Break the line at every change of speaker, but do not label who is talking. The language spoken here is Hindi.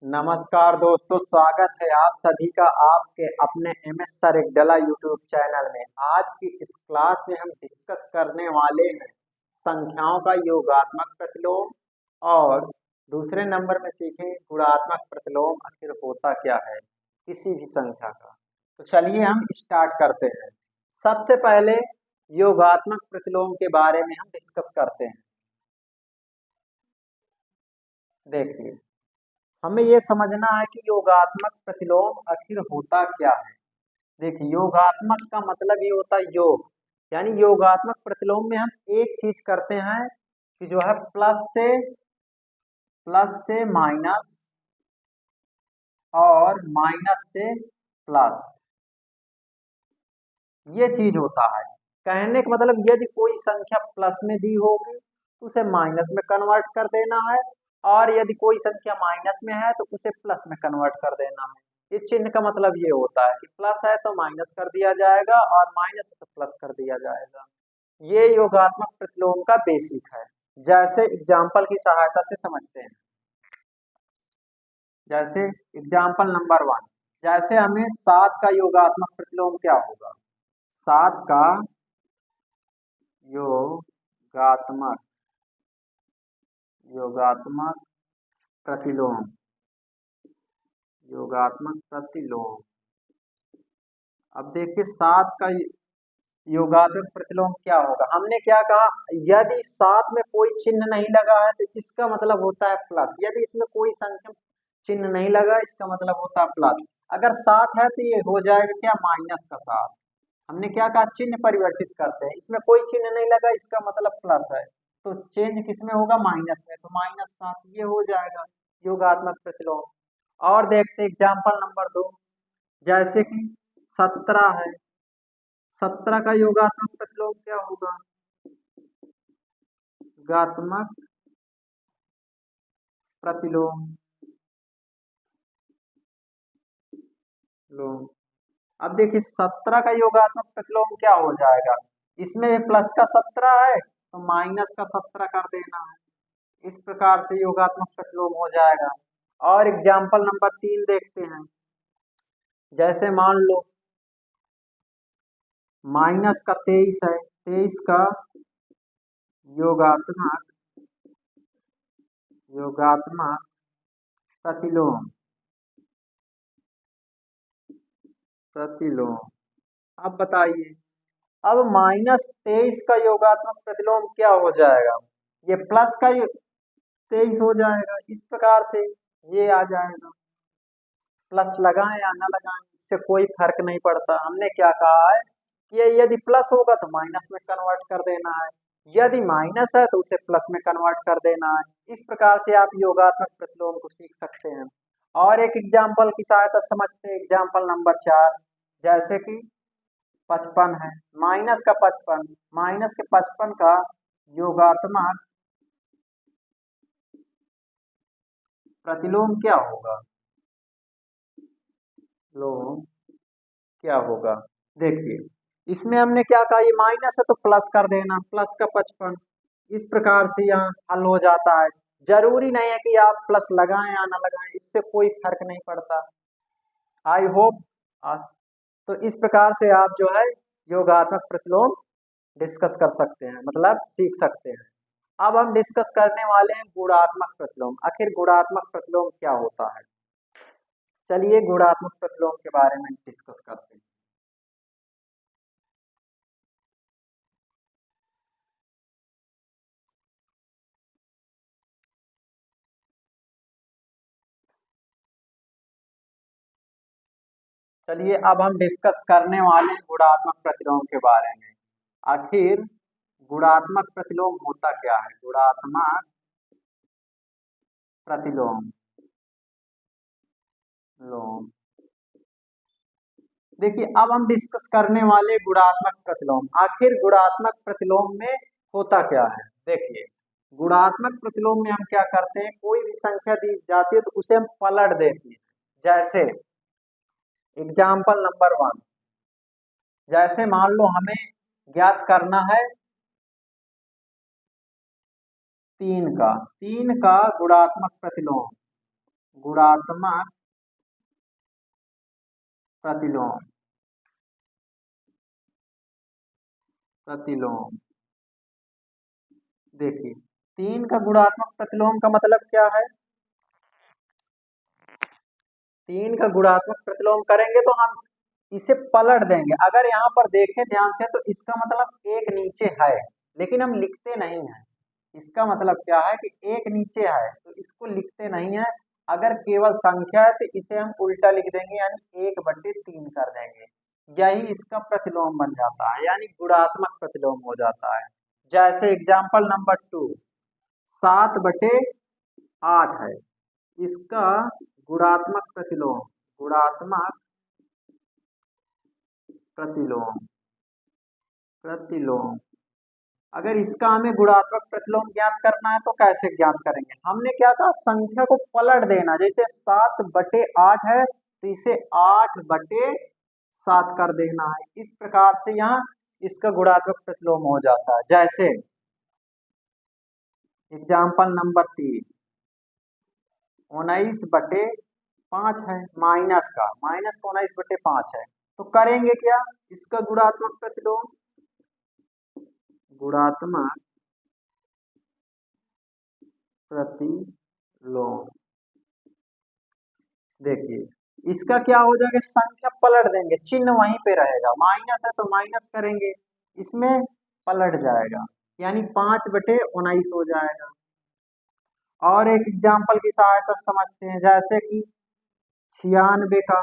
नमस्कार दोस्तों, स्वागत है आप सभी का आपके अपने एमएस सर एकडला यूट्यूब चैनल में। आज की इस क्लास में हम डिस्कस करने वाले हैं संख्याओं का योगात्मक प्रतिलोम और दूसरे नंबर में सीखें गुणात्मक प्रतिलोम आखिर होता क्या है किसी भी संख्या का। तो चलिए हम स्टार्ट करते हैं। सबसे पहले योगात्मक प्रतिलोम के बारे में हम डिस्कस करते हैं। देखिए, हमें यह समझना है कि योगात्मक प्रतिलोम आखिर होता क्या है। देखिए, योगात्मक का मतलब ये होता है योग, यानी योगात्मक प्रतिलोम में हम एक चीज करते हैं कि जो है प्लस से माइनस और माइनस से प्लस, ये चीज होता है। कहने का मतलब यदि कोई संख्या प्लस में दी होगी तो उसे माइनस में कन्वर्ट कर देना है, और यदि कोई संख्या माइनस में है तो उसे प्लस में कन्वर्ट कर देना है। इस चिन्ह का मतलब ये होता है कि प्लस है तो माइनस कर दिया जाएगा और माइनस है तो प्लस कर दिया जाएगा। ये योगात्मक प्रतिलोम का बेसिक है। जैसे एग्जाम्पल की सहायता से समझते हैं। जैसे एग्जाम्पल नंबर 1, जैसे हमें 7 का योगात्मक प्रतिलोम क्या होगा। 7 का योगात्मक प्रतिलोम अब देखिए 7 का योगात्मक प्रतिलोम क्या होगा। हमने क्या कहा, यदि 7 में कोई चिन्ह नहीं लगा है तो इसका मतलब होता है प्लस। यदि इसमें कोई संख्या चिन्ह नहीं लगा इसका मतलब होता है प्लस। अगर 7 है तो ये हो जाएगा क्या, माइनस का 7। हमने क्या कहा, चिन्ह परिवर्तित करते हैं। इसमें कोई चिन्ह नहीं लगा इसका मतलब प्लस है, तो चेंज किसमें होगा, माइनस में, तो -7 ये हो जाएगा योगात्मक प्रतिलोम। और देखते एग्जाम्पल नंबर 2, जैसे कि 17 है। 17 का योगात्मक प्रतिलोम क्या होगा, योगात्मक प्रतिलोम अब देखिए 17 का योगात्मक प्रतिलोम क्या हो जाएगा। इसमें प्लस का 17 है तो माइनस का 17 कर देना है। इस प्रकार से योगात्मक प्रतिलोम हो जाएगा। और एग्जाम्पल नंबर 3 देखते हैं। जैसे मान लो माइनस का 23 है। 23 का योगात्मक प्रतिलोम अब बताइए, अब -23 का योगात्मक प्रतिलोम क्या हो जाएगा, ये प्लस का 23 हो जाएगा। इस प्रकार से ये आ जाएगा। प्लस लगाएं या ना लगाएं इससे कोई फर्क नहीं पड़ता। हमने क्या कहा है कि यदि प्लस होगा तो माइनस में कन्वर्ट कर देना है, यदि माइनस है तो उसे प्लस में कन्वर्ट कर देना है। इस प्रकार से आप योगात्मक प्रतिलोम को सीख सकते हैं। और एक एग्जाम्पल की सहायता समझते हैं। एग्जाम्पल नंबर 4, जैसे कि 55 है। माइनस के 55 का योगात्मक प्रतिलोम क्या होगा, देखिए इसमें हमने क्या कहा, ये माइनस है तो प्लस कर देना, प्लस का 55। इस प्रकार से यहाँ हल हो जाता है। जरूरी नहीं है कि आप प्लस लगाएं या ना लगाएं, इससे कोई फर्क नहीं पड़ता। आई होप तो इस प्रकार से आप जो है योगात्मक प्रतिलोम डिस्कस कर सकते हैं, मतलब सीख सकते हैं। अब हम डिस्कस करने वाले हैं गुणात्मक प्रतिलोम। आखिर गुणात्मक प्रतिलोम क्या होता है, चलिए गुणात्मक प्रतिलोम के बारे में डिस्कस करते हैं। चलिए अब हम डिस्कस करने वाले हैं गुणात्मक प्रतिलोम के बारे में। आखिर गुणात्मक प्रतिलोम होता क्या है, गुणात्मक प्रतिलोम देखिए अब हम डिस्कस करने वाले गुणात्मक प्रतिलोम। आखिर गुणात्मक प्रतिलोम में होता क्या है। देखिए गुणात्मक प्रतिलोम में हम क्या करते हैं, कोई भी संख्या दी जाती है तो उसे हम पलट देते हैं। जैसे एग्जाम्पल नंबर 1, जैसे मान लो हमें ज्ञात करना है 3 का गुणात्मक प्रतिलोम। गुणात्मक प्रतिलोम। देखिए 3 का गुणात्मक प्रतिलोम का मतलब क्या है? 3 का गुणात्मक प्रतिलोम करेंगे तो हम इसे पलट देंगे। अगर यहाँ पर देखें ध्यान से तो इसका मतलब एक नीचे है, लेकिन हम लिखते नहीं हैं। इसका मतलब क्या है कि एक नीचे है तो इसको लिखते नहीं है। अगर केवल संख्या है तो इसे हम उल्टा लिख देंगे, यानी 1/3 कर देंगे। यही इसका प्रतिलोम बन जाता है, यानी गुणात्मक प्रतिलोम हो जाता है। जैसे एग्जाम्पल नंबर 2, 7/8 है, इसका गुणात्मक प्रतिलोम, गुणात्मक प्रतिलोम, प्रतिलोम। अगर इसका हमें गुणात्मक प्रतिलोम ज्ञात करना है तो कैसे ज्ञात करेंगे? हमने क्या कहा, संख्या को पलट देना। जैसे 7/8 है तो इसे 8/7 कर देना है। इस प्रकार से यहाँ इसका गुणात्मक प्रतिलोम हो जाता है। जैसे एग्जाम्पल नंबर 3, 19/5 है, माइनस का 19/5 है, तो करेंगे क्या? इसका गुणात्मक प्रतिलोम, गुणात्मक प्रतिलोम। देखिए इसका क्या हो जाएगा, संख्या पलट देंगे, चिन्ह वहीं पे रहेगा। माइनस है तो माइनस करेंगे, इसमें पलट जाएगा, यानी 5/19 हो जाएगा। और एक एग्जाम्पल की सहायता समझते हैं, जैसे कि 96 का